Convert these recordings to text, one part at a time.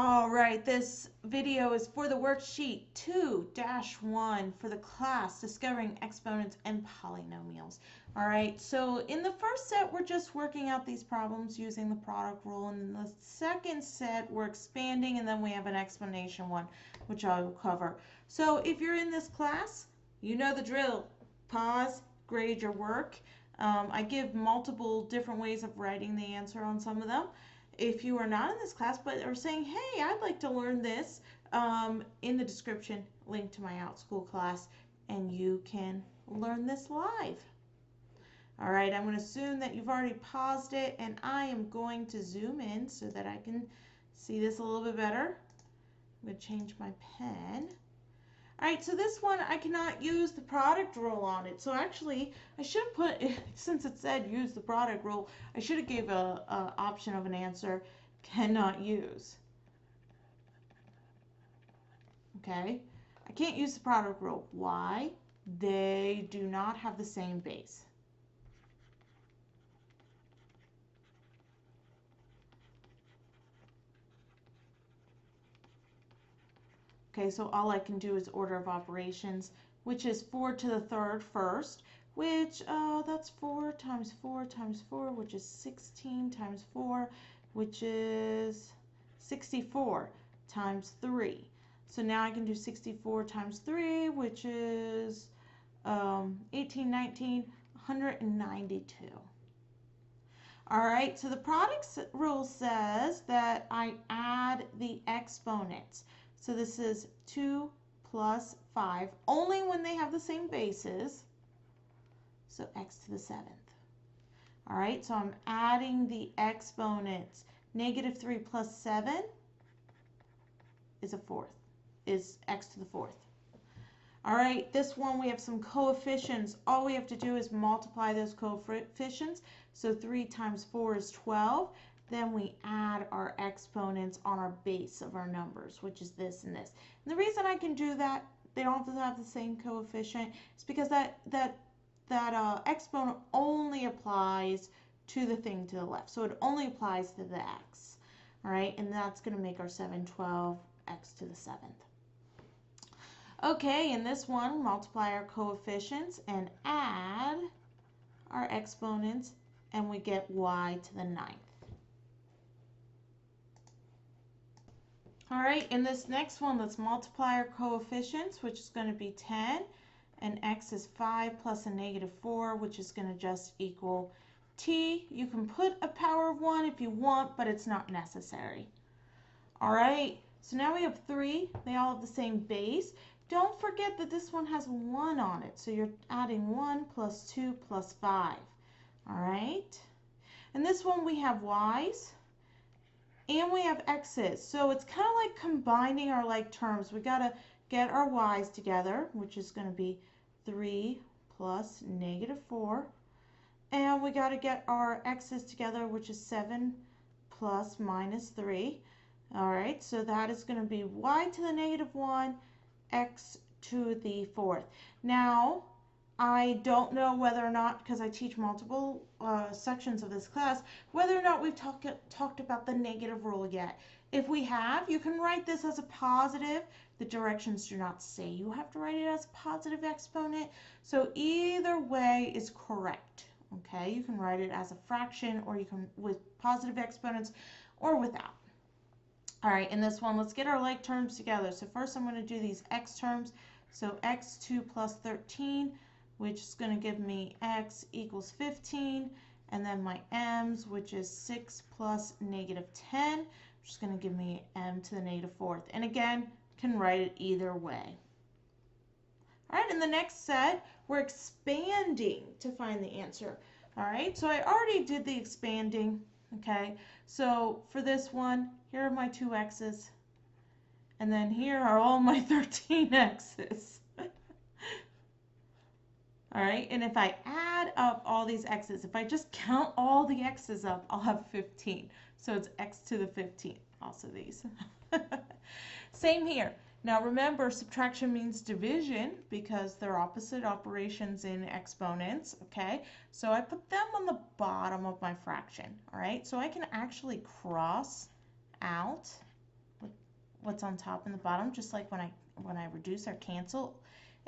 All right, this video is for the worksheet 2-1 for the class Discovering Exponents and Polynomials. All right, so in the first set, we're just working out these problems using the product rule. And in the second set, we're expanding, and then we have an explanation one, which I will cover. So if you're in this class, you know the drill. Pause, grade your work. I give multiple different ways of writing the answer on some of them. If you are not in this class but are saying, hey, I'd like to learn this, in the description, link to my OutSchool class, and you can learn this live. All right, I'm going to assume that you've already paused it, and I am going to zoom in so that I can see this a little bit better. I'm going to change my pen. All right, so this one, I cannot use the product rule on it. So actually, I should put, since it said use the product rule, I should have gave a option of an answer, cannot use. Okay, I can't use the product rule. Why? They do not have the same base. Okay, so all I can do is order of operations, which is 4 to the third first, which that's 4 times 4 times 4, which is 16 times 4, which is 64 times 3. So now I can do 64 times 3, which is 18, 19, 192. All right, so the product rule says that I add the exponents. So this is 2 plus 5, only when they have the same bases, so x to the 7th. All right, so I'm adding the exponents. Negative 3 plus 7 is is x to the 4th. All right, this one we have some coefficients. All we have to do is multiply those coefficients. So 3 times 4 is 12. Then we add our exponents on our base of our numbers, which is this and this. And the reason I can do that, they don't have to have the same coefficient, is because that exponent only applies to the thing to the left. So it only applies to the x. All right, and that's going to make our 712 x to the 7th. Okay, in this one, multiply our coefficients and add our exponents, and we get y to the 9th. All right, in this next one, let's multiply our coefficients, which is going to be 10, and x is 5 plus a negative 4, which is going to just equal t. You can put a power of 1 if you want, but it's not necessary. All right, so now we have 3. They all have the same base. Don't forget that this one has 1 on it, so you're adding 1 plus 2 plus 5. All right, and this one we have y's. And we have x's, so it's kind of like combining our like terms. We got to get our y's together, which is going to be 3 plus negative 4. And we got to get our x's together, which is 7 plus minus 3. All right, so that is going to be y to the negative 1, x to the 4th. Now, I don't know whether or not, because I teach multiple sections of this class, whether or not we've talked about the negative rule yet. If we have, you can write this as a positive. The directions do not say you have to write it as a positive exponent. So either way is correct. Okay, you can write it as a fraction, or you can with positive exponents or without. All right, in this one, let's get our like terms together. So first I'm going to do these x terms. So x2 plus 13, which is going to give me x equals 15, and then my m's, which is 6 plus negative 10, which is going to give me m to the negative 4th. And again, can write it either way. All right, in the next set, we're expanding to find the answer. All right, so I already did the expanding, okay? So for this one, here are my 2 x's, and then here are all my 13 x's. All right, and if I add up all these x's, if I just count all the x's up, I'll have 15. So it's x to the 15th, also these. Same here. Now remember, subtraction means division because they're opposite operations in exponents, okay? So I put them on the bottom of my fraction, all right? So I can actually cross out with what's on top and the bottom, just like when I reduce or cancel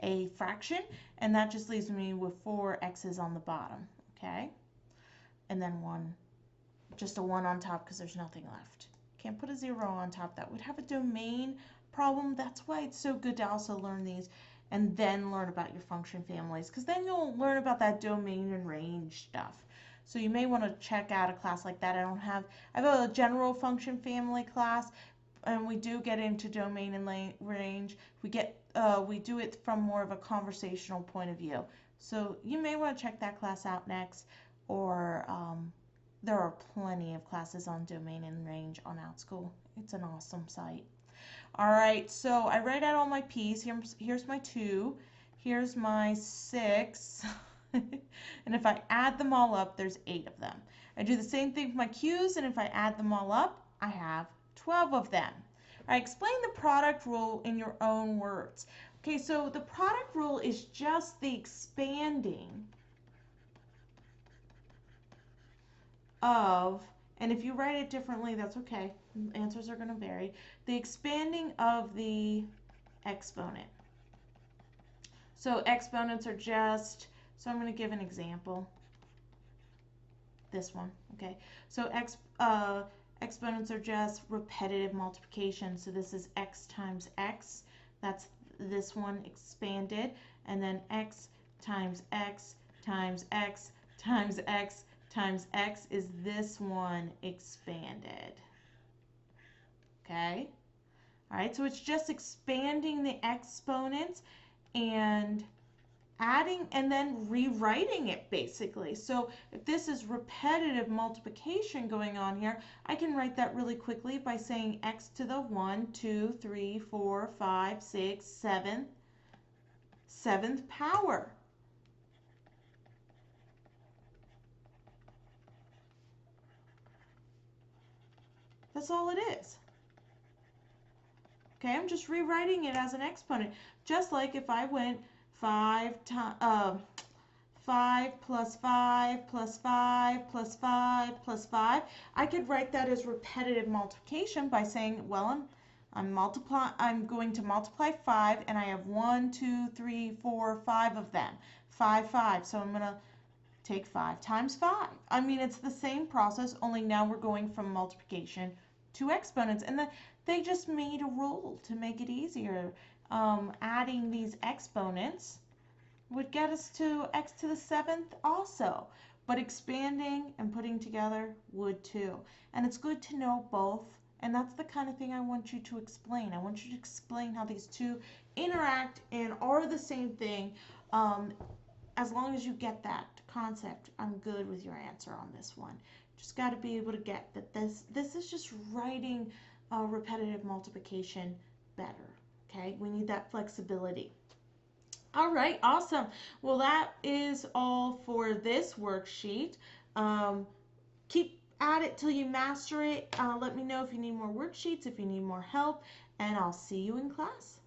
a fraction, and that just leaves me with 4 x's on the bottom, okay? And then just a 1 on top because there's nothing left. Can't put a 0 on top. That would have a domain problem. That's why it's so good to also learn these and then learn about your function families, because then you'll learn about that domain and range stuff. So you may want to check out a class like that. I have a general function family class, and we do get into domain and range. We do it from more of a conversational point of view. So you may want to check that class out next, or there are plenty of classes on domain and range on OutSchool. It's an awesome site. All right, so I write out all my p's. Here's my 2. Here's my 6. And if I add them all up, there's 8 of them. I do the same thing with my q's, and if I add them all up, I have 12 of them. All right, explain the product rule in your own words. Okay, so the product rule is just the expanding of, and if you write it differently, that's okay. Answers are going to vary. The expanding of the exponent. So exponents are just, so I'm going to give an example. This one, okay? So exponents are just repetitive multiplication. So this is x times x. That's this one expanded. And then x times x times x times x times x is this one expanded. Okay? All right, so it's just expanding the exponents and adding and then rewriting it basically. So if this is repetitive multiplication going on here, I can write that really quickly by saying x to the 1, 2, 3, 4, 5, 6, 7, 7th power. That's all it is. Okay, I'm just rewriting it as an exponent. Just like if I went 5 plus 5 plus 5 plus 5 plus 5, I could write that as repetitive multiplication by saying, well, I'm going to multiply 5, and I have 1, 2, 3, 4, 5 of them. 5, 5. So I'm going to take 5 times 5. I mean, it's the same process, only now we're going from multiplication to exponents. And they just made a rule to make it easier. Adding these exponents would get us to x to the 7th also. But expanding and putting together would too. And it's good to know both. And that's the kind of thing I want you to explain. I want you to explain how these two interact and are the same thing. As long as you get that concept, I'm good with your answer on this one. Just got to be able to get that this is just writing repetitive multiplication better. Okay, we need that flexibility. All right, awesome. Well, that is all for this worksheet. Keep at it till you master it. Let me know if you need more worksheets, if you need more help, and I'll see you in class.